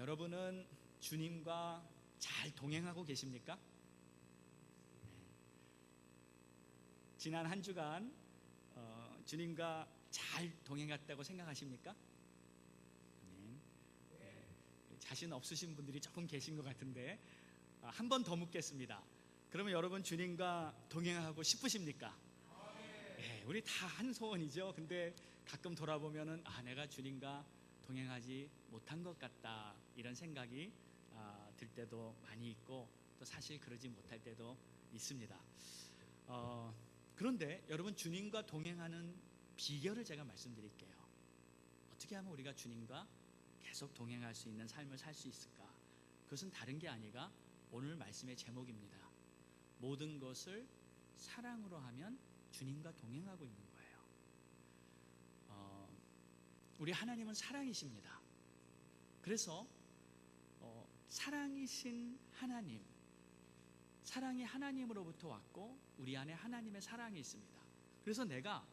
여러분은 주님과 잘 동행하고 계십니까? 지난 한 주간 주님과 잘 동행했다고 생각하십니까? 자신 없으신 분들이 조금 계신 것 같은데 한 번 더 묻겠습니다. 그러면 여러분 주님과 동행하고 싶으십니까? 우리 다 한 소원이죠. 근데 가끔 돌아보면은 내가 주님과 동행하지 못한 것 같다, 이런 생각이 들 때도 많이 있고, 또 사실 그러지 못할 때도 있습니다. 그런데 여러분, 주님과 동행하는 비결을 제가 말씀드릴게요. 어떻게 하면 우리가 주님과 계속 동행할 수 있는 삶을 살 수 있을까? 그것은 다른 게 아니라 오늘 말씀의 제목입니다. 모든 것을 사랑으로 하면 주님과 동행하고 있는 거예요. 우리 하나님은 사랑이십니다. 그래서 사랑이신 하나님, 사랑이 하나님으로부터 왔고 우리 안에 하나님의 사랑이 있습니다. 그래서 내가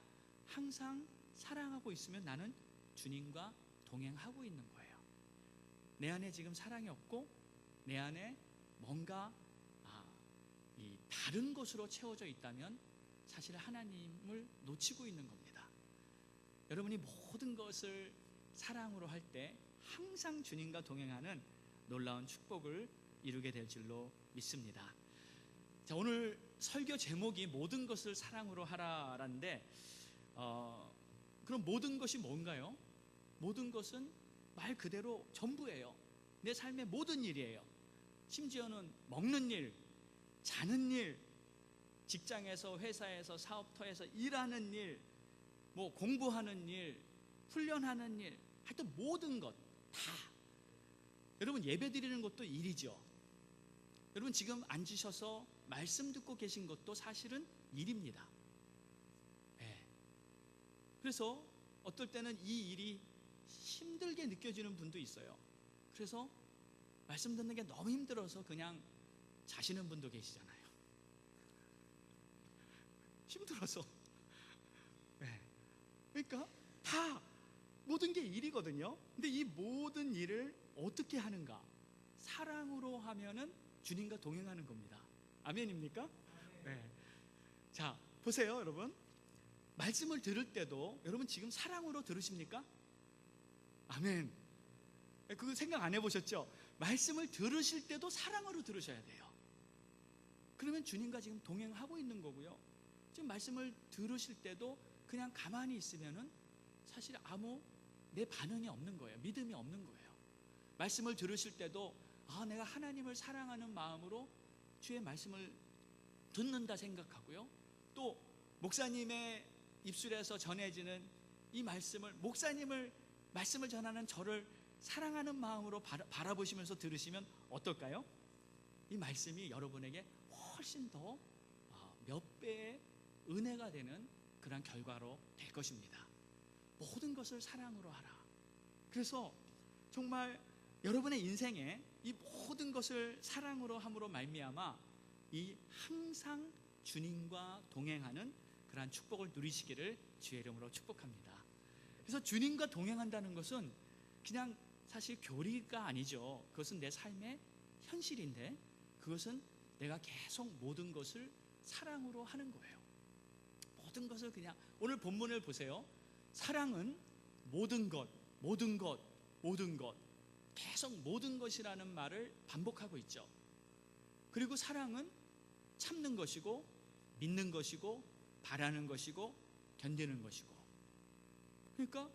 항상 사랑하고 있으면 나는 주님과 동행하고 있는 거예요. 내 안에 지금 사랑이 없고 내 안에 뭔가 이 다른 것으로 채워져 있다면 사실 하나님을 놓치고 있는 겁니다. 여러분이 모든 것을 사랑으로 할 때 항상 주님과 동행하는 놀라운 축복을 이루게 될 줄로 믿습니다. 자, 오늘 설교 제목이 모든 것을 사랑으로 하라라는데 그럼 모든 것이 뭔가요? 모든 것은 말 그대로 전부예요. 내 삶의 모든 일이에요. 심지어는 먹는 일, 자는 일, 직장에서, 회사에서, 사업터에서 일하는 일, 뭐 공부하는 일, 훈련하는 일, 하여튼 모든 것 다. 여러분, 예배 드리는 것도 일이죠. 여러분, 지금 앉으셔서 말씀 듣고 계신 것도 사실은 일입니다. 그래서 어떨 때는 이 일이 힘들게 느껴지는 분도 있어요. 그래서 말씀 듣는 게 너무 힘들어서 그냥 자시는 분도 계시잖아요. 힘들어서. 그러니까 다 모든 게 일이거든요. 근데 이 모든 일을 어떻게 하는가? 사랑으로 하면은 주님과 동행하는 겁니다. 아멘입니까? 네. 자, 보세요, 여러분. 말씀을 들을 때도 여러분 지금 사랑으로 들으십니까? 아멘. 그거 생각 안 해보셨죠? 말씀을 들으실 때도 사랑으로 들으셔야 돼요. 그러면 주님과 지금 동행하고 있는 거고요. 지금 말씀을 들으실 때도 그냥 가만히 있으면은 사실 아무 내 반응이 없는 거예요. 믿음이 없는 거예요. 말씀을 들으실 때도 내가 하나님을 사랑하는 마음으로 주의 말씀을 듣는다 생각하고요. 또 목사님의 입술에서 전해지는 이 말씀을, 목사님을 말씀을 전하는 저를 사랑하는 마음으로 바라보시면서 들으시면 어떨까요? 이 말씀이 여러분에게 훨씬 더 몇 배의 은혜가 되는 그런 결과로 될 것입니다. 모든 것을 사랑으로 하라. 그래서 정말 여러분의 인생에 이 모든 것을 사랑으로 함으로 말미암아 이 항상 주님과 동행하는 그러한 축복을 누리시기를 주의 이름으로 축복합니다. 그래서 주님과 동행한다는 것은 그냥 사실 교리가 아니죠. 그것은 내 삶의 현실인데, 그것은 내가 계속 모든 것을 사랑으로 하는 거예요. 모든 것을 그냥, 오늘 본문을 보세요. 사랑은 모든 것, 모든 것, 모든 것, 계속 모든 것이라는 말을 반복하고 있죠. 그리고 사랑은 참는 것이고, 믿는 것이고, 바라는 것이고, 견디는 것이고. 그러니까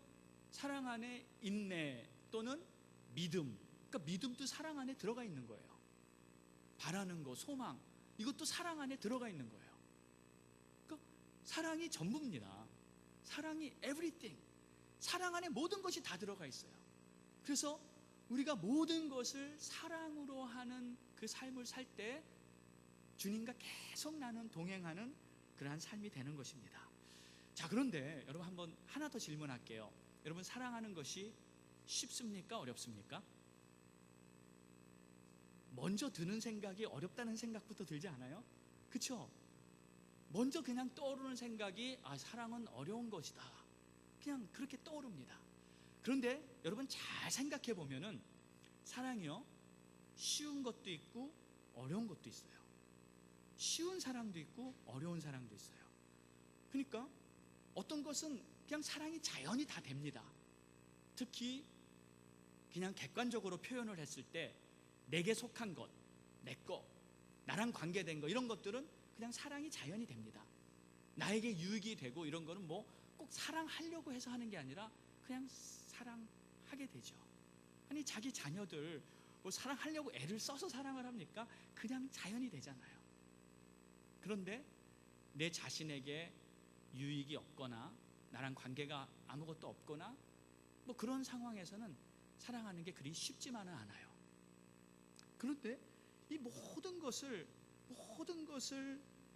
사랑 안에 인내 또는 믿음, 그러니까 믿음도 사랑 안에 들어가 있는 거예요. 바라는 것, 소망, 이것도 사랑 안에 들어가 있는 거예요. 그러니까 사랑이 전부입니다. 사랑이 everything. 사랑 안에 모든 것이 다 들어가 있어요. 그래서 우리가 모든 것을 사랑으로 하는 그 삶을 살 때 주님과 계속 나는 동행하는 그러한 삶이 되는 것입니다. 자, 그런데 여러분 한번 하나 더 질문할게요. 여러분, 사랑하는 것이 쉽습니까? 어렵습니까? 먼저 드는 생각이 어렵다는 생각부터 들지 않아요? 그렇죠? 먼저 그냥 떠오르는 생각이 사랑은 어려운 것이다, 그냥 그렇게 떠오릅니다. 그런데 여러분 잘 생각해 보면은 사랑이요, 쉬운 것도 있고 어려운 것도 있어요. 쉬운 사랑도 있고 어려운 사랑도 있어요. 그러니까 어떤 것은 그냥 사랑이 자연히 다 됩니다. 특히 그냥 객관적으로 표현을 했을 때 내게 속한 것, 내 거, 나랑 관계된 거, 이런 것들은 그냥 사랑이 자연히 됩니다. 나에게 유익이 되고 이런 거는 뭐 꼭 사랑하려고 해서 하는 게 아니라 그냥 사랑하게 되죠. 아니, 자기 자녀들 뭐 사랑하려고 애를 써서 사랑을 합니까? 그냥 자연이 되잖아요. 그런데 내 자신에게 유익이 없거나 나랑 관계가 아무것도 없거나 뭐 그런 상황에서는 사랑하는 게 그리 쉽지만은 않아요. 그런데 이 모든 것을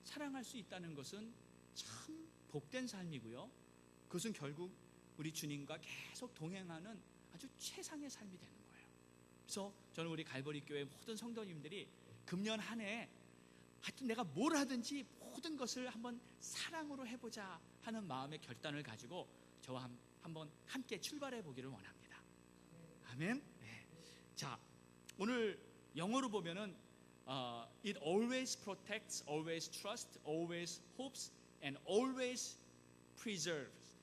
사랑할 수 있다는 것은 참 복된 삶이고요. 그것은 결국 우리 주님과 계속 동행하는 아주 최상의 삶이 되는 거예요. 그래서 저는 우리 갈보리 교회 모든 성도님들이 금년 한 해 하여튼 내가 뭘 하든지 모든 것을 한번 사랑으로 해보자 하는 마음의 결단을 가지고 저와 한번 함께 출발해 보기를 원합니다. 아멘. 네. 자, 오늘 영어로 보면은 It always protects, always trusts, always hopes, and always preserves.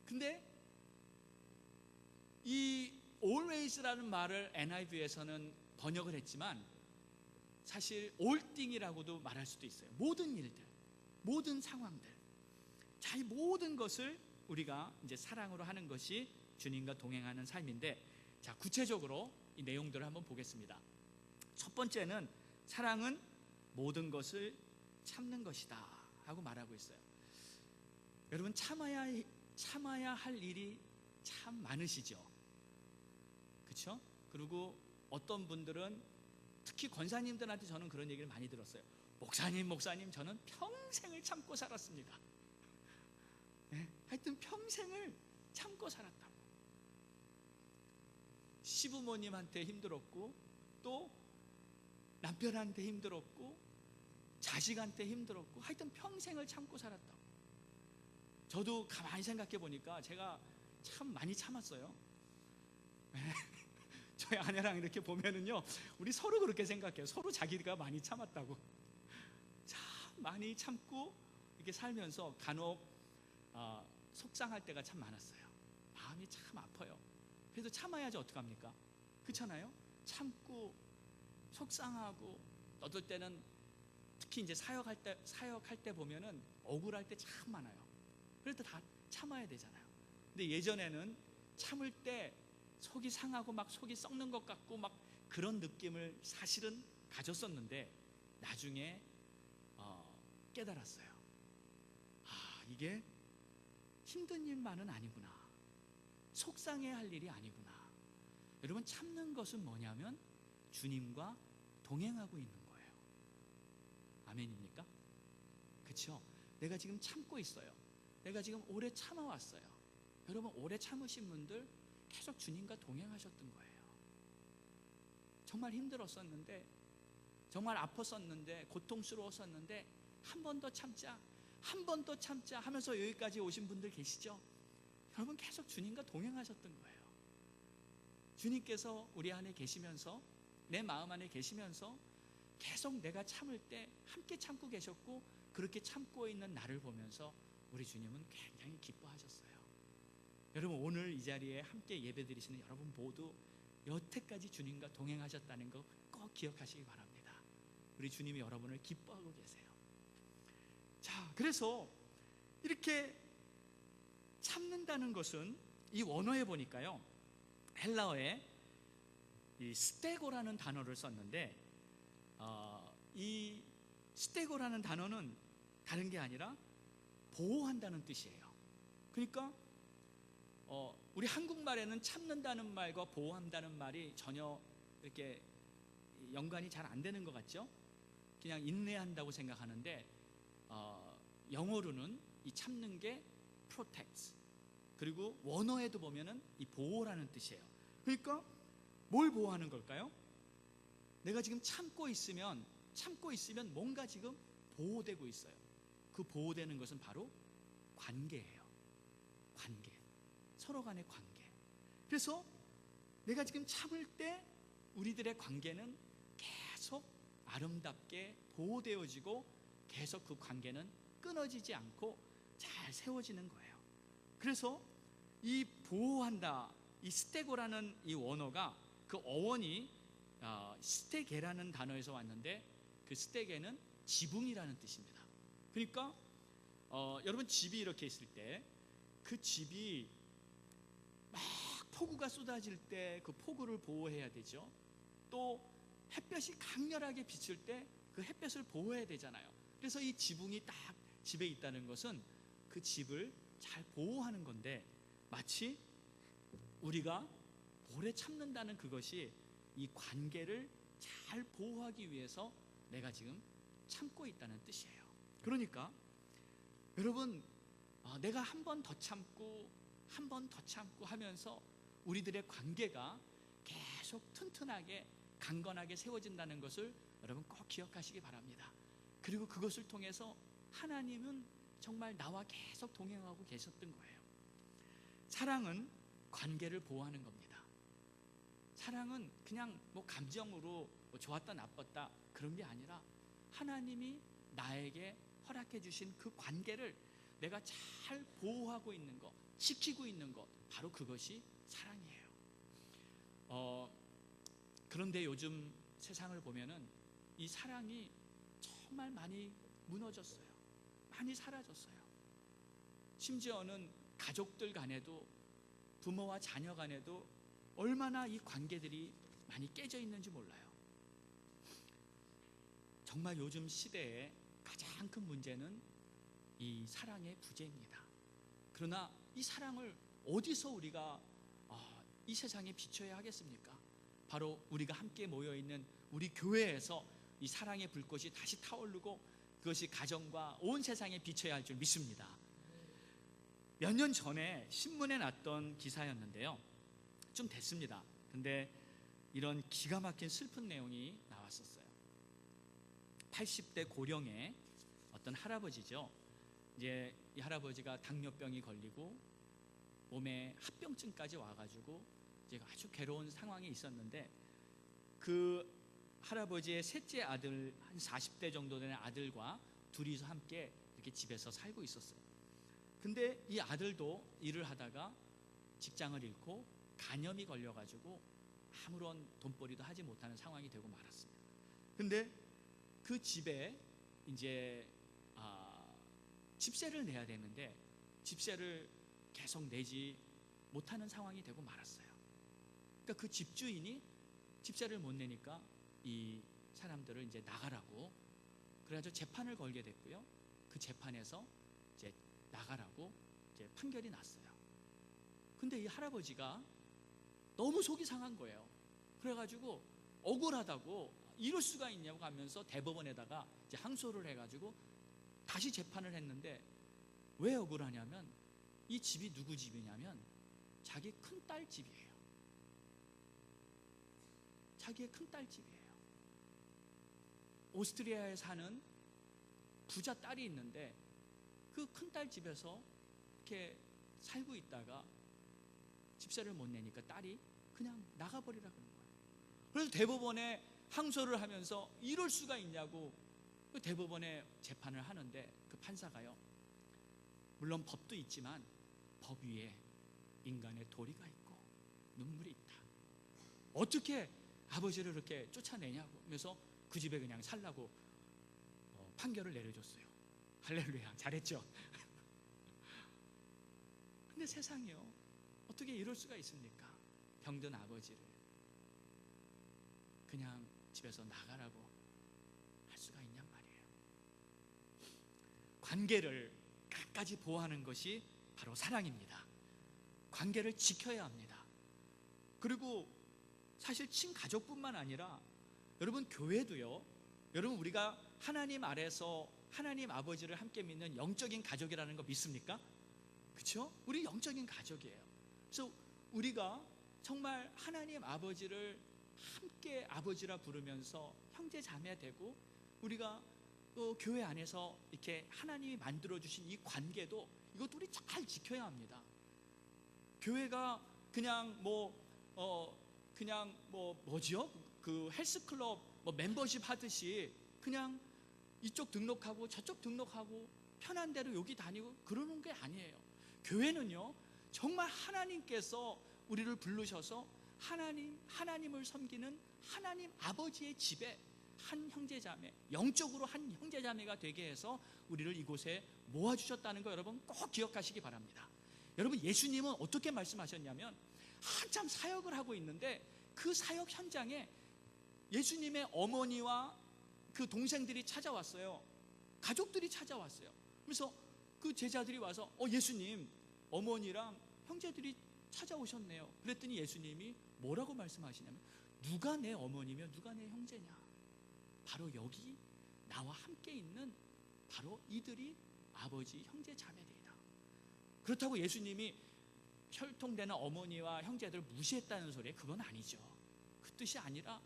근데 이 always라는 말을 NIV에서는 번역을 했지만 사실 all thing이라고도 말할 수도 있어요. 모든 일들, 모든 상황들. 자, 이 모든 것을 우리가 이제 사랑으로 하는 것이 주님과 동행하는 삶인데, 자, 구체적으로 이 내용들을 한번 보겠습니다. 첫 번째는 사랑은 모든 것을 참는 것이다 하고 말하고 있어요. 여러분, 참아야 할 일이 참 많으시죠? 그렇죠? 그리고 어떤 분들은 특히 권사님들한테 저는 그런 얘기를 많이 들었어요. 목사님, 저는 평생을 참고 살았습니다. 네? 하여튼 평생을 참고 살았다고. 시부모님한테 힘들었고, 또 남편한테 힘들었고, 자식한테 힘들었고, 하여튼 평생을 참고 살았다고. 저도 가만히 생각해 보니까 제가 참 많이 참았어요. 저희 아내랑 이렇게 보면은요, 우리 서로 그렇게 생각해요. 서로 자기가 많이 참았다고. 참 많이 참고 이렇게 살면서 간혹 속상할 때가 참 많았어요. 마음이 참 아파요. 그래도 참아야지 어떡합니까? 그렇잖아요? 참고 속상하고, 어떨 때는 특히 이제 사역할 때 보면은 억울할 때 참 많아요. 그래도 다 참아야 되잖아요. 근데 예전에는 참을 때 속이 상하고 막 속이 썩는 것 같고 막 그런 느낌을 사실은 가졌었는데, 나중에 깨달았어요. 이게 힘든 일만은 아니구나, 속상해 할 일이 아니구나. 여러분, 참는 것은 뭐냐면 주님과 동행하고 있는 거예요. 아멘입니까? 그렇죠? 내가 지금 참고 있어요. 내가 지금 오래 참아왔어요. 여러분, 오래 참으신 분들 계속 주님과 동행하셨던 거예요. 정말 힘들었었는데, 정말 아팠었는데, 고통스러웠었는데 한 번 더 참자, 한 번 더 참자 하면서 여기까지 오신 분들 계시죠? 여러분, 계속 주님과 동행하셨던 거예요. 주님께서 우리 안에 계시면서, 내 마음 안에 계시면서 계속 내가 참을 때 함께 참고 계셨고, 그렇게 참고 있는 나를 보면서 우리 주님은 굉장히 기뻐하셨어요. 여러분, 오늘 이 자리에 함께 예배드리시는 여러분 모두 여태까지 주님과 동행하셨다는 거 꼭 기억하시기 바랍니다. 우리 주님이 여러분을 기뻐하고 계세요. 자, 그래서 이렇게 참는다는 것은 이 원어에 보니까요, 헬라어에 이 스테고라는 단어를 썼는데, 이 스테고라는 단어는 다른 게 아니라 보호한다는 뜻이에요. 그러니까 우리 한국말에는 참는다는 말과 보호한다는 말이 전혀 이렇게 연관이 잘 안 되는 것 같죠? 그냥 인내한다고 생각하는데, 영어로는 이 참는 게 protects, 그리고 원어에도 보면은 이 보호라는 뜻이에요. 그러니까 뭘 보호하는 걸까요? 내가 지금 참고 있으면 뭔가 지금 보호되고 있어요. 그 보호되는 것은 바로 관계예요. 관계, 서로 간의 관계. 그래서 내가 지금 참을 때 우리들의 관계는 계속 아름답게 보호되어지고 계속 그 관계는 끊어지지 않고 잘 세워지는 거예요. 그래서 이 보호한다, 이 스테고라는 이 원어가 그 어원이 스테게라는 단어에서 왔는데, 그 스테게는 지붕이라는 뜻입니다. 그러니까 여러분, 집이 이렇게 있을 때 그 집이 막 폭우가 쏟아질 때 그 폭우를 보호해야 되죠. 또 햇볕이 강렬하게 비칠 때 그 햇볕을 보호해야 되잖아요. 그래서 이 지붕이 딱 집에 있다는 것은 그 집을 잘 보호하는 건데, 마치 우리가 오래 참는다는 그것이 이 관계를 잘 보호하기 위해서 내가 지금 참고 있다는 뜻이에요. 그러니까 여러분, 내가 한 번 더 참고 한 번 더 참고 하면서 우리들의 관계가 계속 튼튼하게 강건하게 세워진다는 것을 여러분 꼭 기억하시기 바랍니다. 그리고 그것을 통해서 하나님은 정말 나와 계속 동행하고 계셨던 거예요. 사랑은 관계를 보호하는 겁니다. 사랑은 그냥 뭐 감정으로 뭐 좋았다 나빴다 그런 게 아니라 하나님이 나에게 허락해 주신 그 관계를 내가 잘 보호하고 있는 것, 지키고 있는 것, 바로 그것이 사랑이에요. 그런데 요즘 세상을 보면은 이 사랑이 정말 많이 무너졌어요. 많이 사라졌어요. 심지어는 가족들 간에도, 부모와 자녀 간에도 얼마나 이 관계들이 많이 깨져 있는지 몰라요. 정말 요즘 시대에 가장 큰 문제는 이 사랑의 부재입니다. 그러나 이 사랑을 어디서 우리가 이 세상에 비춰야 하겠습니까? 바로 우리가 함께 모여있는 우리 교회에서 이 사랑의 불꽃이 다시 타오르고 그것이 가정과 온 세상에 비춰야 할 줄 믿습니다. 몇 년 전에 신문에 났던 기사였는데요, 좀 됐습니다. 근데 이런 기가 막힌 슬픈 내용이 나왔었어요. 80대 고령의 어떤 할아버지죠. 이제 이 할아버지가 당뇨병이 걸리고 몸에 합병증까지 와가지고 이제 아주 괴로운 상황에 있었는데, 그 할아버지의 셋째 아들, 한 40대 정도 되는 아들과 둘이서 함께 이렇게 집에서 살고 있었어요. 근데 이 아들도 일을 하다가 직장을 잃고 간염이 걸려가지고 아무런 돈벌이도 하지 못하는 상황이 되고 말았습니다. 근데 그 집에 이제 집세를 내야 되는데 집세를 계속 내지 못하는 상황이 되고 말았어요. 그러니까 그 집주인이 집세를 못 내니까 이 사람들을 이제 나가라고, 그래가지고 재판을 걸게 됐고요. 그 재판에서 이제 나가라고 이제 판결이 났어요. 근데 이 할아버지가 너무 속이 상한 거예요. 그래가지고 억울하다고, 이럴 수가 있냐고 하면서 대법원에다가 이제 항소를 해가지고 다시 재판을 했는데, 왜 억울하냐면 이 집이 누구 집이냐면 자기 큰딸 집이에요. 자기의 큰딸 집이에요. 오스트리아에 사는 부자 딸이 있는데 그 큰딸 집에서 이렇게 살고 있다가 집세를 못 내니까 딸이 그냥 나가버리라 그런 거예요. 그래서 대법원에 항소를 하면서 이럴 수가 있냐고 대법원에 재판을 하는데, 그 판사가요, 물론 법도 있지만 법 위에 인간의 도리가 있고 눈물이 있다. 어떻게 아버지를 그렇게 쫓아내냐고 하면서 그 집에 그냥 살라고 판결을 내려줬어요. 할렐루야, 잘했죠. 근데 세상이요, 어떻게 이럴 수가 있습니까? 병든 아버지를 그냥 집에서 나가라고 할 수가 있냔 말이에요. 관계를 끝까지 보호하는 것이 바로 사랑입니다. 관계를 지켜야 합니다. 그리고 사실 친가족뿐만 아니라 여러분 교회도요, 여러분 우리가 하나님 아래서 하나님 아버지를 함께 믿는 영적인 가족이라는 거 믿습니까? 그렇죠? 우리 영적인 가족이에요. 그래서 우리가 정말 하나님 아버지를 함께 아버지라 부르면서 형제 자매 되고, 우리가 또 교회 안에서 이렇게 하나님이 만들어주신 이 관계도, 이것도 우리 잘 지켜야 합니다. 교회가 그냥 그냥 뭐지요? 그 헬스클럽 멤버십 하듯이 그냥 이쪽 등록하고 저쪽 등록하고 편한 대로 여기 다니고 그러는 게 아니에요. 교회는요, 정말 하나님께서 우리를 부르셔서 하나님을 섬기는 하나님 아버지의 집에 한 형제자매, 영적으로 한 형제자매가 되게 해서 우리를 이곳에 모아주셨다는 거 여러분 꼭 기억하시기 바랍니다. 여러분, 예수님은 어떻게 말씀하셨냐면, 한참 사역을 하고 있는데 그 사역 현장에 예수님의 어머니와 그 동생들이 찾아왔어요. 가족들이 찾아왔어요. 그래서 그 제자들이 와서 예수님, 어머니랑 형제들이 찾아오셨네요. 그랬더니 예수님이 뭐라고 말씀하시냐면, 누가 내 어머니며 누가 내 형제냐? 바로 여기 나와 함께 있는 바로 이들이 아버지 형제 자매들이다. 그렇다고 예수님이 혈통되는 어머니와 형제들을 무시했다는 소리에 그건 아니죠. 그 뜻이 아니라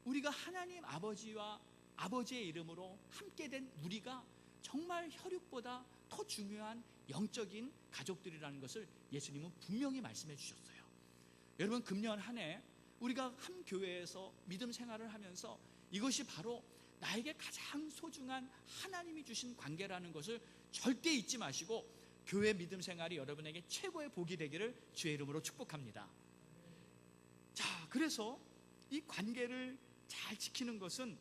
우리가 하나님 아버지와 아버지의 이름으로 함께 된 우리가 정말 혈육보다 더 중요한 영적인 가족들이라는 것을 예수님은 분명히 말씀해 주셨어요. 여러분, 금년 한 해 우리가 한 교회에서 믿음 생활을 하면서 이것이 바로 나에게 가장 소중한 하나님이 주신 관계라는 것을 절대 잊지 마시고 교회 믿음 생활이 여러분에게 최고의 복이 되기를 주의 이름으로 축복합니다. 자, 그래서 이 관계를 잘 지키는 것은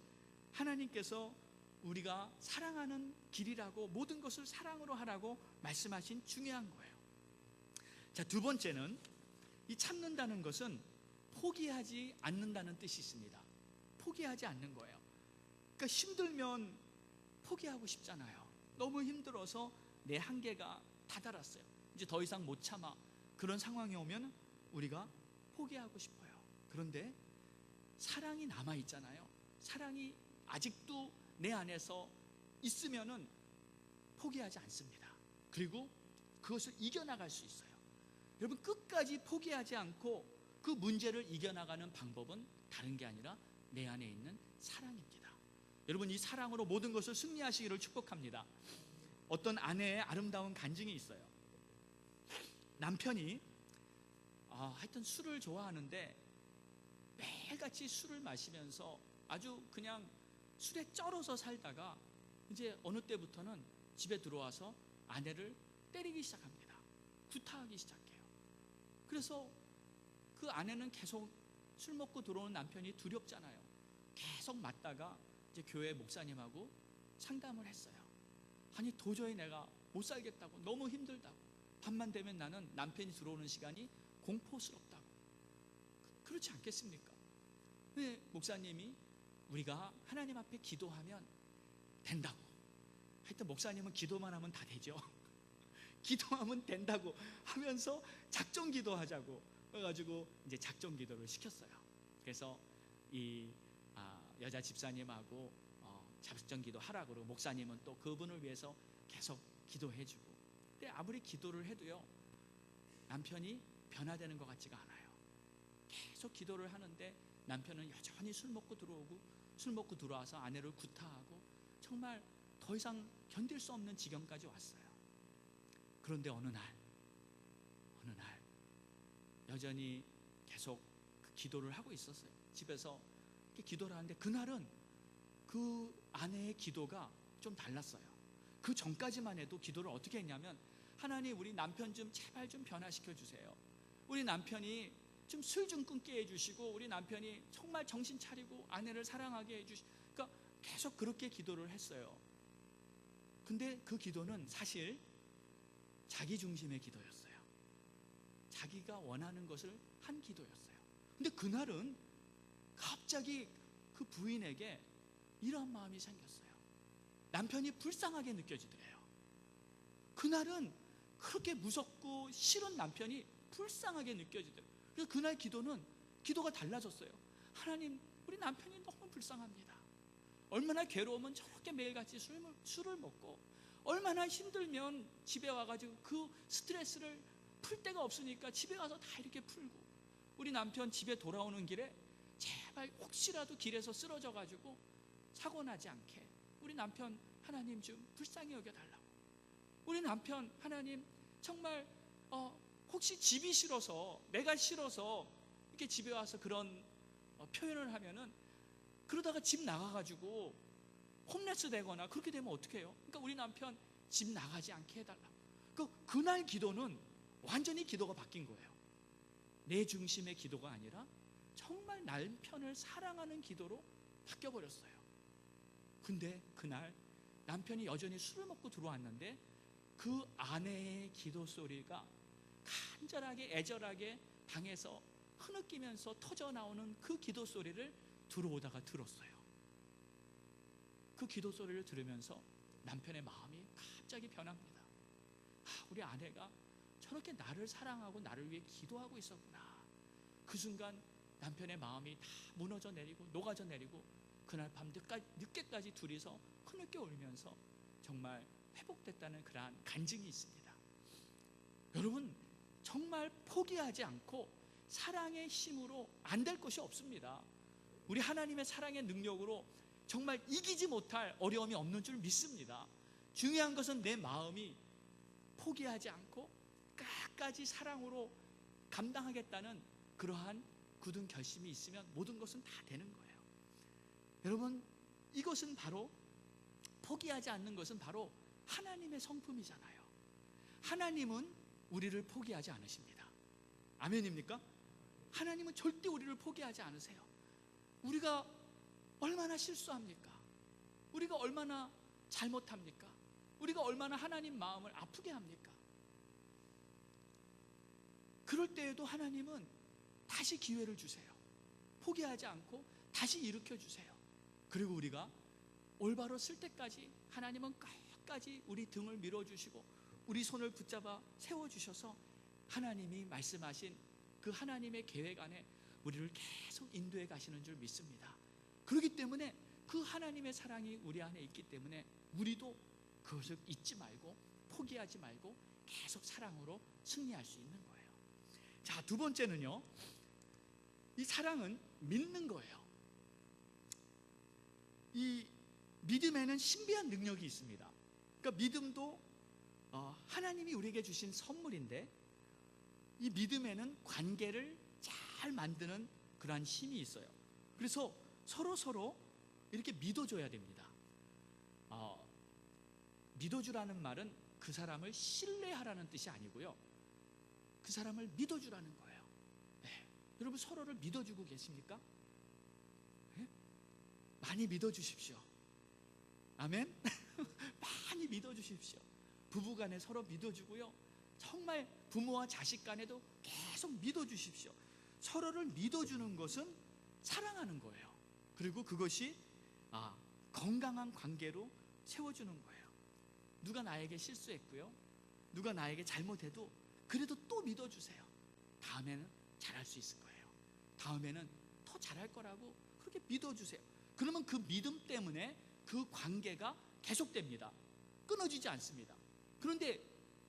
하나님께서 우리가 사랑하는 길이라고, 모든 것을 사랑으로 하라고 말씀하신 중요한 거예요. 자, 두 번째는 이 참는다는 것은 포기하지 않는다는 뜻이 있습니다. 포기하지 않는 거예요. 그러니까 힘들면 포기하고 싶잖아요. 너무 힘들어서 내 한계가 다다랐어요. 이제 더 이상 못 참아. 그런 상황이 오면 우리가 포기하고 싶어요. 그런데 사랑이 남아있잖아요. 사랑이 아직도 내 안에서 있으면은 포기하지 않습니다. 그리고 그것을 이겨나갈 수 있어요. 여러분, 끝까지 포기하지 않고 그 문제를 이겨나가는 방법은 다른 게 아니라 내 안에 있는 사랑입니다. 여러분, 이 사랑으로 모든 것을 승리하시기를 축복합니다. 어떤 아내의 아름다운 간증이 있어요. 남편이 하여튼 술을 좋아하는데 매일같이 술을 마시면서 아주 그냥 술에 쩔어서 살다가 이제 어느 때부터는 집에 들어와서 아내를 때리기 시작합니다. 구타하기 시작해요. 그래서 그 아내는 계속 술 먹고 들어오는 남편이 두렵잖아요. 계속 맞다가 이제 교회 목사님하고 상담을 했어요. 아니, 도저히 내가 못 살겠다고, 너무 힘들다고, 밤만 되면 나는 남편이 들어오는 시간이 공포스럽다고. 그렇지 않겠습니까? 근데 목사님이 우리가 하나님 앞에 기도하면 된다고. 하여튼 목사님은 기도만 하면 다 되죠. 기도하면 된다고 하면서 작정 기도하자고 그래가지고 이제 작정 기도를 시켰어요. 그래서 이 여자 집사님하고 작정 기도 하라고 그러고, 목사님은 또 그분을 위해서 계속 기도해주고. 근데 아무리 기도를 해도요, 남편이 변화되는 것 같지가 않아요. 계속 기도를 하는데 남편은 여전히 술 먹고 들어오고, 술 먹고 들어와서 아내를 구타하고 정말 더 이상 견딜 수 없는 지경까지 왔어요. 그런데 어느 날 여전히 계속 그 기도를 하고 있었어요. 집에서 이렇게 기도를 하는데 그날은 그 아내의 기도가 좀 달랐어요. 그 전까지만 해도 기도를 어떻게 했냐면, 하나님, 우리 남편 좀 제발 좀 변화시켜 주세요. 우리 남편이 좀 술 좀 끊게 해주시고, 우리 남편이 정말 정신 차리고 아내를 사랑하게 해주시고, 그러니까 계속 그렇게 기도를 했어요. 근데 그 기도는 사실 자기 중심의 기도였어요. 자기가 원하는 것을 한 기도였어요. 근데 그날은 갑자기 그 부인에게 이런 마음이 생겼어요. 남편이 불쌍하게 느껴지더래요. 그날은 그렇게 무섭고 싫은 남편이 불쌍하게 느껴지더래요. 그래서 그날 기도가 달라졌어요. 하나님, 우리 남편이 너무 불쌍합니다. 얼마나 괴로우면 저렇게 매일같이 술을 먹고, 얼마나 힘들면 집에 와가지고 그 스트레스를 풀 데가 없으니까 집에 가서 다 이렇게 풀고, 우리 남편 집에 돌아오는 길에 제발 혹시라도 길에서 쓰러져가지고 사고 나지 않게 우리 남편 하나님 좀 불쌍히 여겨달라고. 우리 남편 하나님 정말 혹시 집이 싫어서, 내가 싫어서 늦게 집에 와서 그런 표현을 하면은, 그러다가 집 나가가지고 홈레스 되거나 그렇게 되면 어떻게 해요? 그러니까 우리 남편 집 나가지 않게 해달라고. 그날 기도는 완전히 기도가 바뀐 거예요. 내 중심의 기도가 아니라 정말 남편을 사랑하는 기도로 바뀌어버렸어요. 근데 그날 남편이 여전히 술을 먹고 들어왔는데 그 아내의 기도 소리가 간절하게 애절하게 방에서 흐느끼면서 터져나오는 그 기도 소리를 들어오다가 들었어요. 그 기도 소리를 들으면서 남편의 마음이 갑자기 변합니다. 우리 아내가 저렇게 나를 사랑하고 나를 위해 기도하고 있었구나. 그 순간 남편의 마음이 다 무너져 내리고 녹아져 내리고 그날 밤 늦게까지 둘이서 흐느껴 울면서 정말 회복됐다는 그러한 간증이 있습니다. 여러분, 정말 포기하지 않고 사랑의 힘으로 안 될 것이 없습니다. 우리 하나님의 사랑의 능력으로 정말 이기지 못할 어려움이 없는 줄 믿습니다. 중요한 것은 내 마음이 포기하지 않고 끝까지 사랑으로 감당하겠다는 그러한 굳은 결심이 있으면 모든 것은 다 되는 거예요. 여러분, 이것은 바로, 포기하지 않는 것은 바로 하나님의 성품이잖아요. 하나님은 우리를 포기하지 않으십니다. 아멘입니까? 하나님은 절대 우리를 포기하지 않으세요. 우리가 얼마나 실수합니까? 우리가 얼마나 잘못합니까? 우리가 얼마나 하나님 마음을 아프게 합니까? 그럴 때에도 하나님은 다시 기회를 주세요. 포기하지 않고 다시 일으켜 주세요. 그리고 우리가 올바로 쓸 때까지 하나님은 끝까지 우리 등을 밀어주시고 우리 손을 붙잡아 세워주셔서 하나님이 말씀하신 그 하나님의 계획 안에 우리를 계속 인도해 가시는 줄 믿습니다. 그렇기 때문에 그 하나님의 사랑이 우리 안에 있기 때문에 우리도 그것을 잊지 말고 포기하지 말고 계속 사랑으로 승리할 수 있는 거예요. 자, 두 번째는요, 이 사랑은 믿는 거예요. 이 믿음에는 신비한 능력이 있습니다. 그러니까 믿음도 하나님이 우리에게 주신 선물인데, 이 믿음에는 관계를 잘 만드는 그러한 힘이 있어요. 그래서 서로 이렇게 믿어줘야 됩니다. 믿어주라는 말은 그 사람을 신뢰하라는 뜻이 아니고요, 그 사람을 믿어주라는 거예요. 네. 여러분, 서로를 믿어주고 계십니까? 네? 많이 믿어주십시오. 아멘? 많이 믿어주십시오. 부부간에 서로 믿어주고요, 정말 부모와 자식 간에도 계속 믿어주십시오. 서로를 믿어주는 것은 사랑하는 거예요. 그리고 그것이 건강한 관계로 세워주는 거예요. 누가 나에게 실수했고요, 누가 나에게 잘못해도 그래도 또 믿어주세요. 다음에는 잘할 수 있을 거예요. 다음에는 더 잘할 거라고 그렇게 믿어주세요. 그러면 그 믿음 때문에 그 관계가 계속됩니다. 끊어지지 않습니다. 그런데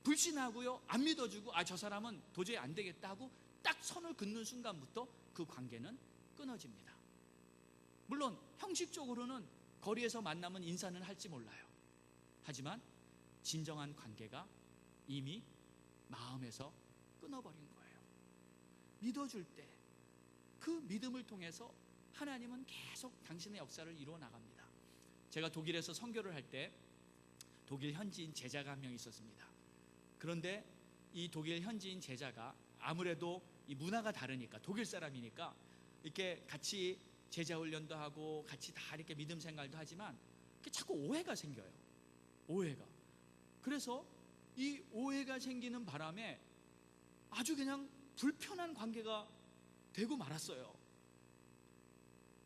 불신하고요, 안 믿어주고 저 사람은 도저히 안 되겠다 하고 딱 선을 긋는 순간부터 그 관계는 끊어집니다. 물론 형식적으로는 거리에서 만나면 인사는 할지 몰라요. 하지만 진정한 관계가 이미 마음에서 끊어버린 거예요. 믿어줄 때 그 믿음을 통해서 하나님은 계속 당신의 역사를 이루어 나갑니다. 제가 독일에서 선교를 할 때 독일 현지인 제자가 한 명 있었습니다. 그런데 이 독일 현지인 제자가 아무래도 이 문화가 다르니까, 독일 사람이니까 이렇게 같이 제자 훈련도 하고 같이 다 이렇게 믿음 생활도 하지만 자꾸 오해가 생겨요. 오해가. 그래서 이 오해가 생기는 바람에 아주 그냥 불편한 관계가 되고 말았어요.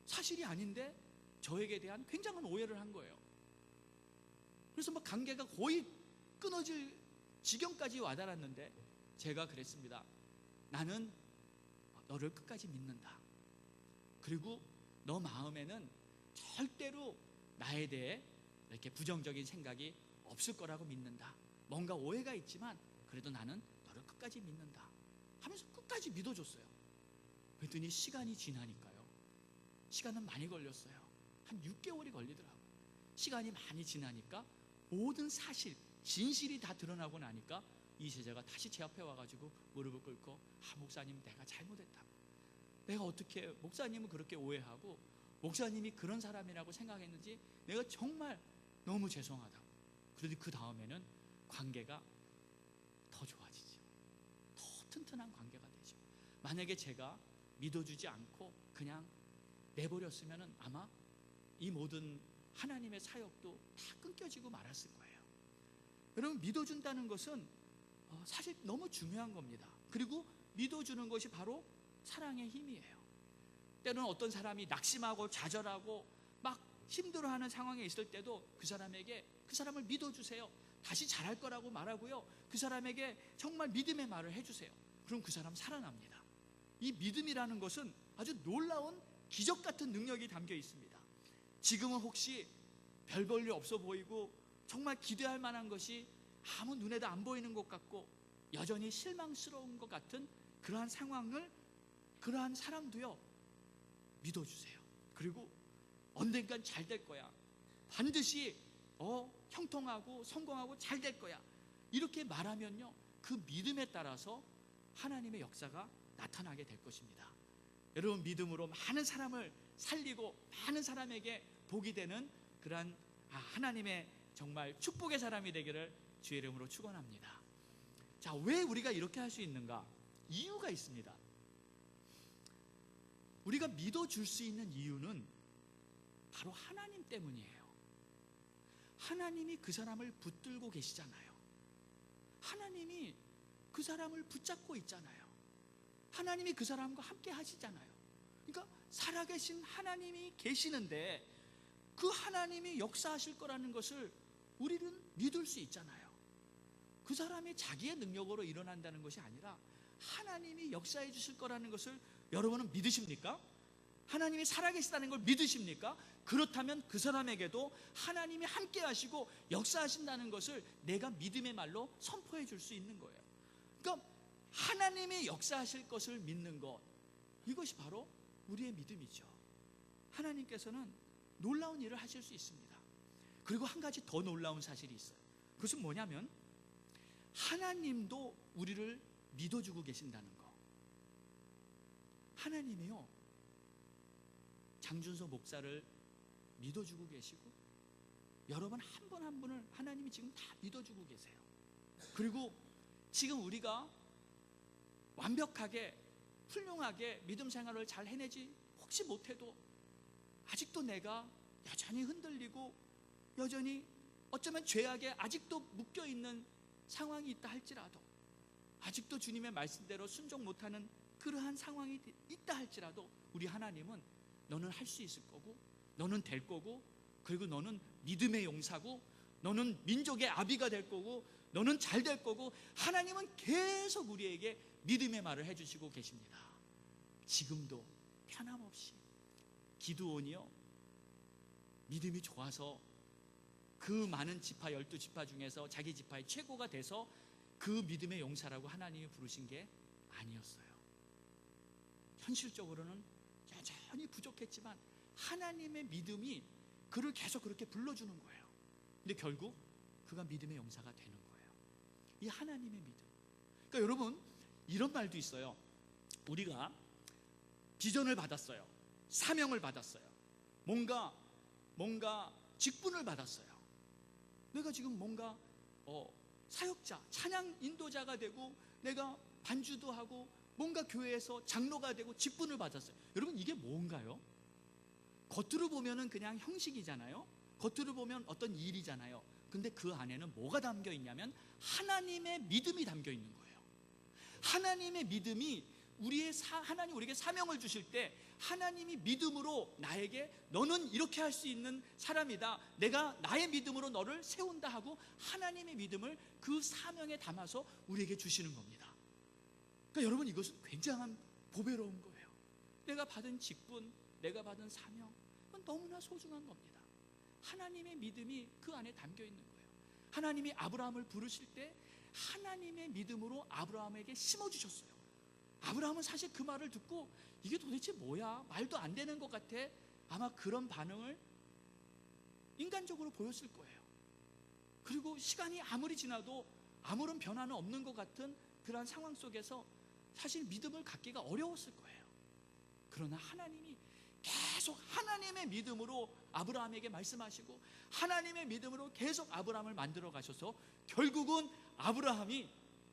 사실이 아닌데 저에게 대한 굉장한 오해를 한 거예요. 그래서 막 관계가 거의 끊어질 지경까지 와닿았는데 제가 그랬습니다. 나는 너를 끝까지 믿는다. 그리고 너 마음에는 절대로 나에 대해 이렇게 부정적인 생각이 없을 거라고 믿는다. 뭔가 오해가 있지만 그래도 나는 너를 끝까지 믿는다 하면서 끝까지 믿어줬어요. 그랬더니 시간이 지나니까요, 시간은 많이 걸렸어요. 한 6개월이 걸리더라고요. 시간이 많이 지나니까 모든 사실, 진실이 다 드러나고 나니까 이 제자가 다시 제 앞에 와가지고 무릎을 꿇고 목사님, 내가 잘못했다고. 내가 어떻게 목사님은 그렇게 오해하고 목사님이 그런 사람이라고 생각했는지 내가 정말 너무 죄송하다고. 그런데 그 다음에는 관계가 더 좋아지죠. 더 튼튼한 관계가 되죠. 만약에 제가 믿어주지 않고 그냥 내버렸으면 아마 이 모든 하나님의 사역도 다 끊겨지고 말았을 거예요. 여러분, 믿어준다는 것은 사실 너무 중요한 겁니다. 그리고 믿어주는 것이 바로 사랑의 힘이에요. 때로는 어떤 사람이 낙심하고 좌절하고 막 힘들어하는 상황에 있을 때도 그 사람을 믿어주세요. 다시 잘할 거라고 말하고요, 그 사람에게 정말 믿음의 말을 해주세요. 그럼 그 사람 살아납니다. 이 믿음이라는 것은 아주 놀라운 기적 같은 능력이 담겨 있습니다. 지금은 혹시 별 볼 일 없어 보이고 정말 기대할 만한 것이 아무 눈에도 안 보이는 것 같고 여전히 실망스러운 것 같은 그러한 상황을, 그러한 사람도요, 믿어주세요. 그리고 언젠간 잘 될 거야. 반드시 형통하고 성공하고 잘 될 거야. 이렇게 말하면요, 그 믿음에 따라서 하나님의 역사가 나타나게 될 것입니다. 여러분, 믿음으로 많은 사람을 살리고 많은 사람에게 복이 되는 그러한 하나님의 정말 축복의 사람이 되기를 주의 이름으로 축원합니다. 자, 왜 우리가 이렇게 할 수 있는가? 이유가 있습니다. 우리가 믿어줄 수 있는 이유는 바로 하나님 때문이에요. 하나님이 그 사람을 붙들고 계시잖아요. 하나님이 그 사람을 붙잡고 있잖아요. 하나님이 그 사람과 함께 하시잖아요. 그러니까 살아계신 하나님이 계시는데 그 하나님이 역사하실 거라는 것을 우리는 믿을 수 있잖아요. 그 사람이 자기의 능력으로 일어난다는 것이 아니라 하나님이 역사해 주실 거라는 것을 여러분은 믿으십니까? 하나님이 살아계시다는 걸 믿으십니까? 그렇다면 그 사람에게도 하나님이 함께 하시고 역사하신다는 것을 내가 믿음의 말로 선포해 줄 수 있는 거예요. 그러니까 하나님이 역사하실 것을 믿는 것, 이것이 바로 우리의 믿음이죠. 하나님께서는 놀라운 일을 하실 수 있습니다. 그리고 한 가지 더 놀라운 사실이 있어요. 그것은 뭐냐면 하나님도 우리를 믿어주고 계신다는 거. 하나님이요, 장준서 목사를 믿어주고 계시고 여러분 한 분 한 분을 하나님이 지금 다 믿어주고 계세요. 그리고 지금 우리가 완벽하게 훌륭하게 믿음 생활을 잘 해내지 혹시 못해도 아직도 내가 여전히 흔들리고 여전히 어쩌면 죄악에 아직도 묶여있는 상황이 있다 할지라도, 아직도 주님의 말씀대로 순종 못하는 그러한 상황이 있다 할지라도 우리 하나님은 너는 할 수 있을 거고 너는 될 거고 그리고 너는 믿음의 용사고 너는 민족의 아비가 될 거고 너는 잘 될 거고, 하나님은 계속 우리에게 믿음의 말을 해주시고 계십니다. 지금도 편함없이. 기드온이요, 믿음이 좋아서 그 많은 지파 12지파 중에서 자기 지파의 최고가 돼서 그 믿음의 용사라고 하나님이 부르신 게 아니었어요. 현실적으로는 여전히 부족했지만 하나님의 믿음이 그를 계속 그렇게 불러주는 거예요. 근데 결국 그가 믿음의 용사가 되는 거예요. 이 하나님의 믿음. 그러니까 여러분, 이런 말도 있어요. 우리가 비전을 받았어요. 사명을 받았어요. 뭔가 직분을 받았어요. 내가 지금 뭔가 사역자, 찬양 인도자가 되고 내가 반주도 하고 뭔가 교회에서 장로가 되고 직분을 받았어요. 여러분, 이게 뭔가요? 겉으로 보면은 그냥 형식이잖아요. 겉으로 보면 어떤 일이잖아요. 근데 그 안에는 뭐가 담겨 있냐면 하나님의 믿음이 담겨 있는 거예요. 하나님의 믿음이 하나님 우리에게 사명을 주실 때 하나님이 믿음으로 나에게 너는 이렇게 할 수 있는 사람이다, 내가 나의 믿음으로 너를 세운다 하고 하나님의 믿음을 그 사명에 담아서 우리에게 주시는 겁니다. 그러니까 여러분, 이것은 굉장한 보배로운 거예요. 내가 받은 직분, 내가 받은 사명, 그건 너무나 소중한 겁니다. 하나님의 믿음이 그 안에 담겨 있는 거예요. 하나님이 아브라함을 부르실 때 하나님의 믿음으로 아브라함에게 심어주셨어요. 아브라함은 사실 그 말을 듣고 이게 도대체 뭐야? 말도 안 되는 것 같아. 아마 그런 반응을 인간적으로 보였을 거예요. 그리고 시간이 아무리 지나도 아무런 변화는 없는 것 같은 그러한 상황 속에서 사실 믿음을 갖기가 어려웠을 거예요. 그러나 하나님이 계속 하나님의 믿음으로 아브라함에게 말씀하시고 하나님의 믿음으로 계속 아브라함을 만들어 가셔서 결국은 아브라함이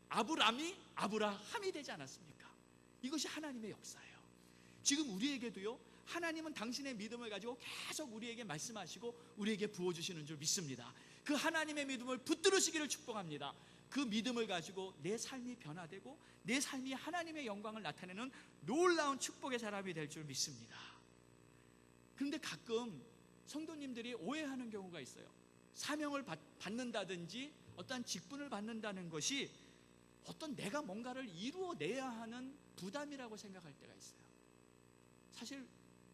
아브라함이 되지 않았습니까? 이것이 하나님의 역사예요. 지금 우리에게도요, 하나님은 당신의 믿음을 가지고 계속 우리에게 말씀하시고 우리에게 부어주시는 줄 믿습니다. 그 하나님의 믿음을 붙들으시기를 축복합니다. 그 믿음을 가지고 내 삶이 변화되고 내 삶이 하나님의 영광을 나타내는 놀라운 축복의 사람이 될 줄 믿습니다. 그런데 가끔 성도님들이 오해하는 경우가 있어요. 사명을 받는다든지 어떤 직분을 받는다는 것이 어떤 내가 뭔가를 이루어내야 하는 부담이라고 생각할 때가 있어요. 사실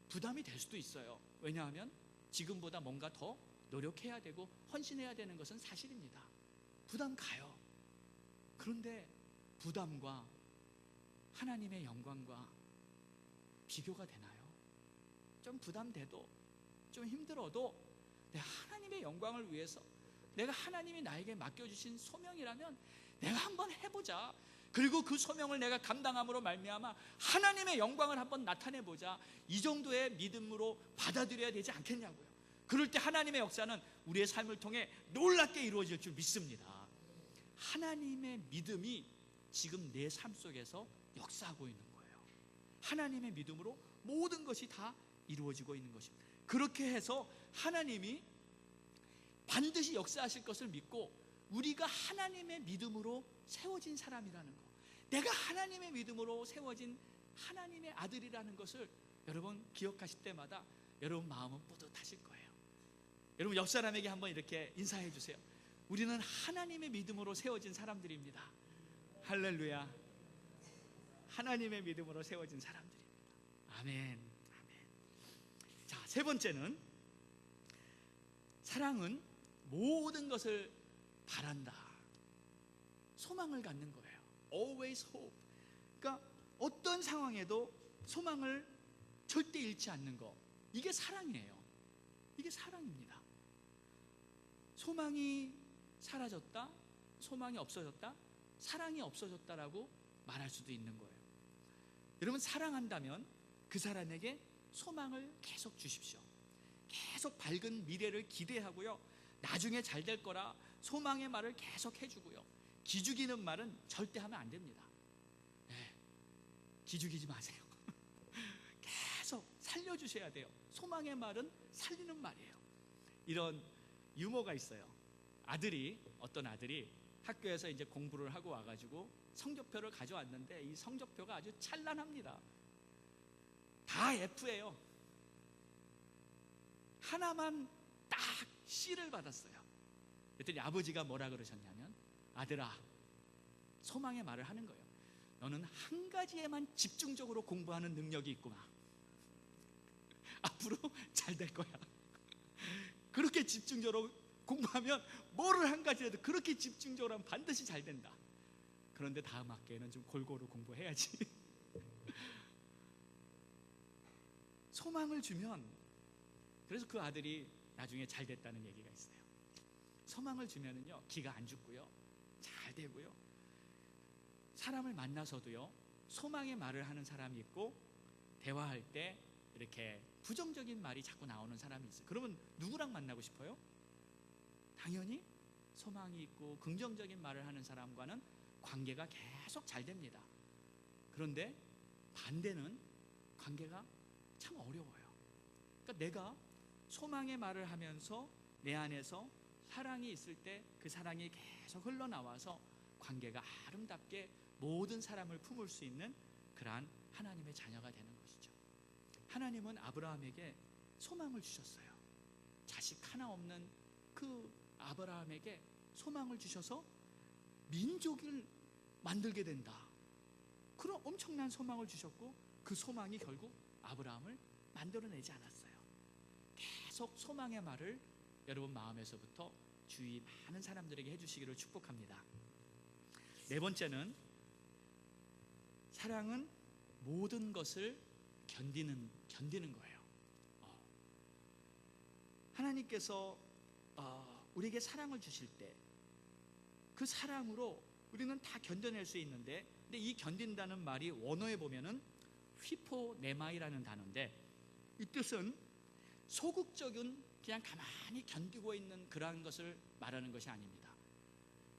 부담이 될 수도 있어요. 왜냐하면 지금보다 뭔가 더 노력해야 되고 헌신해야 되는 것은 사실입니다. 부담 가요. 그런데 부담과 하나님의 영광과 비교가 되나요? 좀 부담돼도 좀 힘들어도 내가 하나님의 영광을 위해서, 내가 하나님이 나에게 맡겨주신 소명이라면 내가 한번 해보자. 그리고 그 소명을 내가 감당함으로 말미암아 하나님의 영광을 한번 나타내보자. 이 정도의 믿음으로 받아들여야 되지 않겠냐고요. 그럴 때 하나님의 역사는 우리의 삶을 통해 놀랍게 이루어질 줄 믿습니다. 하나님의 믿음이 지금 내 삶 속에서 역사하고 있는 거예요. 하나님의 믿음으로 모든 것이 다 이루어지고 있는 것입니다. 그렇게 해서 하나님이 반드시 역사하실 것을 믿고 우리가 하나님의 믿음으로 세워진 사람이라는 것, 내가 하나님의 믿음으로 세워진 하나님의 아들이라는 것을 여러분 기억하실 때마다 여러분 마음은 뿌듯하실 거예요. 여러분 옆 사람에게 한번 이렇게 인사해 주세요. 우리는 하나님의 믿음으로 세워진 사람들입니다. 할렐루야. 하나님의 믿음으로 세워진 사람들입니다. 아멘. 자, 세 번째는 사랑은 모든 것을 바란다. 소망을 갖는 거예요. Always hope. 그러니까 어떤 상황에도 소망을 절대 잃지 않는 거. 이게 사랑이에요. 이게 사랑입니다. 소망이 사라졌다, 소망이 없어졌다, 사랑이 없어졌다라고 말할 수도 있는 거예요. 여러분 사랑한다면 그 사람에게 소망을 계속 주십시오. 계속 밝은 미래를 기대하고요, 나중에 잘 될 거라 소망의 말을 계속 해주고요, 기죽이는 말은 절대 하면 안 됩니다. 네, 기죽이지 마세요. 계속 살려주셔야 돼요. 소망의 말은 살리는 말이에요. 이런 유머가 있어요. 어떤 아들이 학교에서 이제 공부를 하고 와가지고 성적표를 가져왔는데 이 성적표가 아주 찬란합니다. 다 F예요. 하나만 딱 C를 받았어요. 그랬더니 아버지가 뭐라 그러셨냐면, 아들아, 소망의 말을 하는 거예요. 너는 한 가지에만 집중적으로 공부하는 능력이 있구나. 앞으로 잘 될 거야. 그렇게 집중적으로 공부하면 뭐를 한 가지라도 그렇게 집중적으로 하면 반드시 잘 된다. 그런데 다음 학기에는 좀 골고루 공부해야지. 소망을 주면, 그래서 그 아들이 나중에 잘 됐다는 얘기가 있어요. 소망을 주면은요, 기가 안 죽고요, 잘 되고요, 사람을 만나서도요, 소망의 말을 하는 사람이 있고, 대화할 때 이렇게 부정적인 말이 자꾸 나오는 사람이 있어요. 그러면 누구랑 만나고 싶어요? 당연히 소망이 있고 긍정적인 말을 하는 사람과는 관계가 계속 잘 됩니다. 그런데 반대는 관계가 참 어려워요. 그러니까 내가 소망의 말을 하면서 내 안에서 사랑이 있을 때 그 사랑이 계속 흘러나와서 관계가 아름답게 모든 사람을 품을 수 있는 그러한 하나님의 자녀가 되는 것이죠. 하나님은 아브라함에게 소망을 주셨어요. 자식 하나 없는 그 아브라함에게 소망을 주셔서 민족을 만들게 된다, 그런 엄청난 소망을 주셨고, 그 소망이 결국 아브라함을 만들어내지 않았어요. 계속 소망의 말을 여러분 마음에서부터 주위 많은 사람들에게 해주시기를 축복합니다. 네 번째는 사랑은 모든 것을 견디는 거예요. 하나님께서 우리에게 사랑을 주실 때 그 사랑으로 우리는 다 견뎌낼 수 있는데, 근데 이 견딘다는 말이 원어에 보면은 휘포네마이라는 단어인데, 이 뜻은 소극적인 그냥 가만히 견디고 있는 그러한 것을 말하는 것이 아닙니다.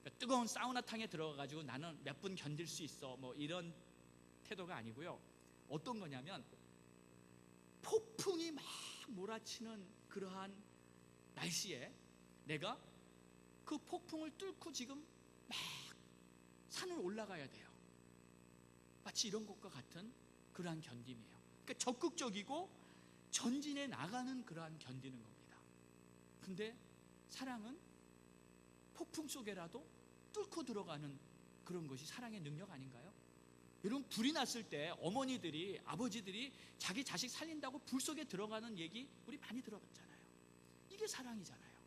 그러니까 뜨거운 사우나탕에 들어가가지고 나는 몇 분 견딜 수 있어 뭐 이런 태도가 아니고요. 어떤 거냐면 폭풍이 막 몰아치는 그러한 날씨에 내가 그 폭풍을 뚫고 지금 막 산을 올라가야 돼요. 마치 이런 것과 같은 그러한 견딤이에요. 그러니까 적극적이고 전진해 나가는 그러한 견디는 겁니다. 근데 사랑은 폭풍 속에라도 뚫고 들어가는 그런 것이 사랑의 능력 아닌가요? 여러분, 불이 났을 때 어머니들이, 아버지들이 자기 자식 살린다고 불 속에 들어가는 얘기 우리 많이 들어봤잖아요. 이게 사랑이잖아요.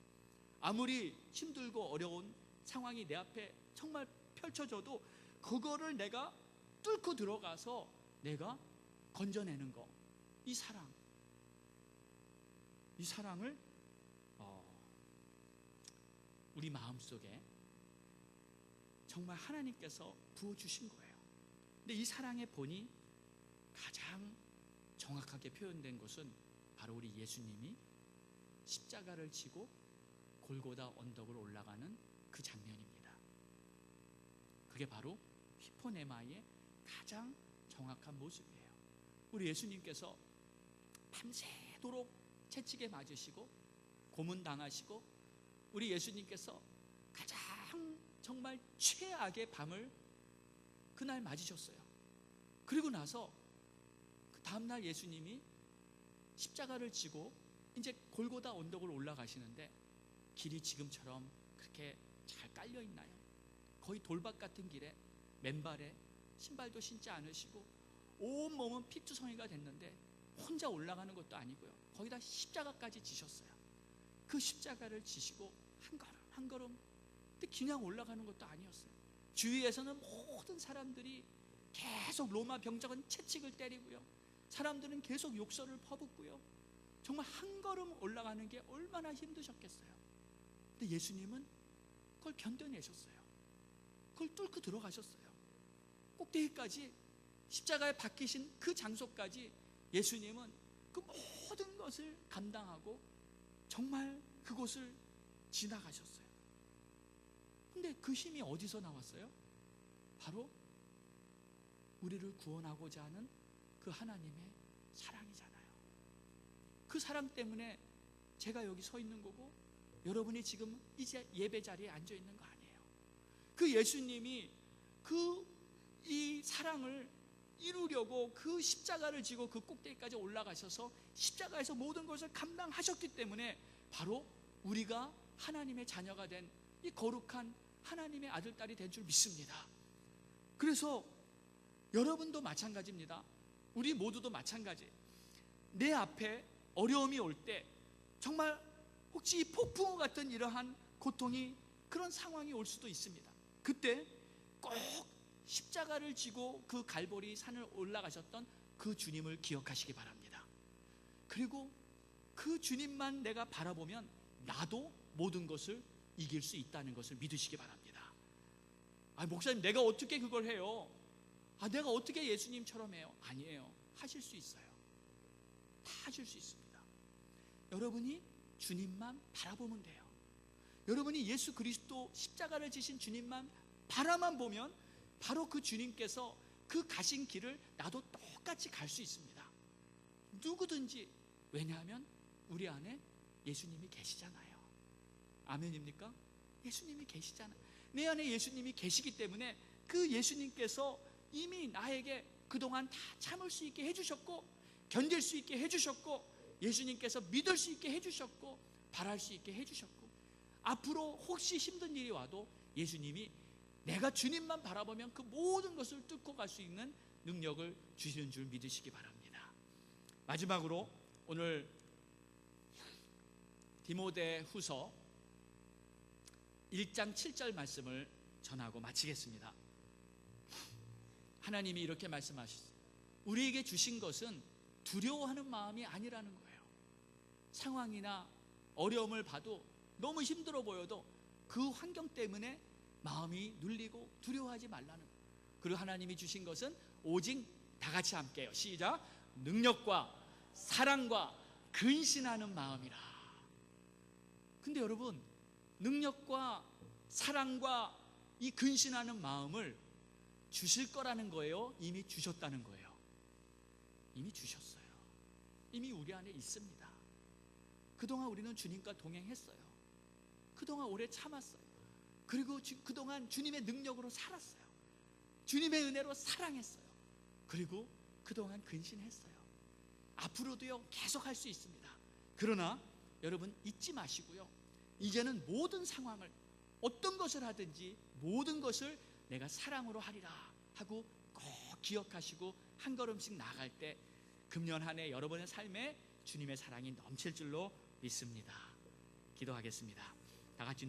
아무리 힘들고 어려운 상황이 내 앞에 정말 펼쳐져도 그거를 내가 뚫고 들어가서 내가 건져내는 거, 이 사랑, 이 사랑을 우리 마음속에 정말 하나님께서 부어주신 거예요. 근데 이 사랑의 본이 가장 정확하게 표현된 것은 바로 우리 예수님이 십자가를 지고 골고다 언덕을 올라가는 그 장면입니다. 그게 바로 휘포네마의 가장 정확한 모습이에요. 우리 예수님께서 밤새도록 채찍에 맞으시고 고문당하시고, 우리 예수님께서 가장 정말 최악의 밤을 그날 맞으셨어요. 그리고 나서 그 다음날 예수님이 십자가를 지고 이제 골고다 언덕을 올라가시는데, 길이 지금처럼 그렇게 잘 깔려 있나요? 거의 돌밭 같은 길에 맨발에 신발도 신지 않으시고 온 몸은 피투성이가 됐는데 혼자 올라가는 것도 아니고요, 거기다 십자가까지 지셨어요. 그 십자가를 지시고 한 걸음 한 걸음, 근데 그냥 올라가는 것도 아니었어요. 주위에서는 모든 사람들이 계속 로마 병정은 채찍을 때리고요, 사람들은 계속 욕설을 퍼붓고요, 정말 한 걸음 올라가는 게 얼마나 힘드셨겠어요. 근데 예수님은 그걸 견뎌내셨어요. 그걸 뚫고 들어가셨어요. 꼭대기까지, 십자가에 박히신 그 장소까지 예수님은 그 모든 것을 감당하고 정말 그곳을 지나가셨어요. 근데 그 힘이 어디서 나왔어요? 바로 우리를 구원하고자 하는 그 하나님의 사랑이잖아요. 그 사랑 때문에 제가 여기 서 있는 거고 여러분이 지금 이제 예배 자리에 앉아 있는 거 아니에요. 그 예수님이 이 사랑을 이루려고 그 십자가를 지고 그 꼭대기까지 올라가셔서 십자가에서 모든 것을 감당하셨기 때문에 바로 우리가 하나님의 자녀가 된 이 거룩한 하나님의 아들, 딸이 된 줄 믿습니다. 그래서 여러분도 마찬가지입니다. 우리 모두도 마찬가지. 내 앞에 어려움이 올 때, 정말 혹시 폭풍 같은 이러한 고통이, 그런 상황이 올 수도 있습니다. 그때 꼭 십자가를 지고 그 갈보리 산을 올라가셨던 그 주님을 기억하시기 바랍니다. 그리고 그 주님만 내가 바라보면 나도 모든 것을 이길 수 있다는 것을 믿으시기 바랍니다. 목사님, 내가 어떻게 그걸 해요? 내가 어떻게 예수님처럼 해요? 아니에요. 하실 수 있어요. 다 하실 수 있습니다. 여러분이 주님만 바라보면 돼요. 여러분이 예수 그리스도 십자가를 지신 주님만 바라만 보면 바로 그 주님께서 그 가신 길을 나도 똑같이 갈 수 있습니다. 누구든지. 왜냐하면 우리 안에 예수님이 계시잖아요. 아멘입니까? 예수님이 계시잖아요. 내 안에 예수님이 계시기 때문에 그 예수님께서 이미 나에게 그동안 다 참을 수 있게 해주셨고, 견딜 수 있게 해주셨고, 예수님께서 믿을 수 있게 해주셨고, 바랄 수 있게 해주셨고, 앞으로 혹시 힘든 일이 와도 예수님이 내가 주님만 바라보면 그 모든 것을 뚫고 갈 수 있는 능력을 주시는 줄 믿으시기 바랍니다. 마지막으로 오늘 디모데후서 1장 7절 말씀을 전하고 마치겠습니다. 하나님이 이렇게 말씀하셨어요. 우리에게 주신 것은 두려워하는 마음이 아니라는 거예요. 상황이나 어려움을 봐도 너무 힘들어 보여도 그 환경 때문에 마음이 눌리고 두려워하지 말라는 거예요. 그리고 하나님이 주신 것은 오직 다 같이 함께요. 시작. 능력과 사랑과 근신하는 마음이라. 근데 여러분, 능력과 사랑과 이 근신하는 마음을 주실 거라는 거예요? 이미 주셨다는 거예요? 이미 주셨어요. 이미 우리 안에 있습니다. 그동안 우리는 주님과 동행했어요. 그동안 오래 참았어요. 그리고 그동안 주님의 능력으로 살았어요. 주님의 은혜로 사랑했어요. 그리고 그동안 근신했어요. 앞으로도요 계속 할 수 있습니다. 그러나 여러분 잊지 마시고요, 이제는 모든 상황을, 어떤 것을 하든지 모든 것을 내가 사랑으로 하리라 하고 꼭 기억하시고 한 걸음씩 나아갈 때 금년 한 해 여러분의 삶에 주님의 사랑이 넘칠 줄로 믿습니다. 기도하겠습니다. 다 같이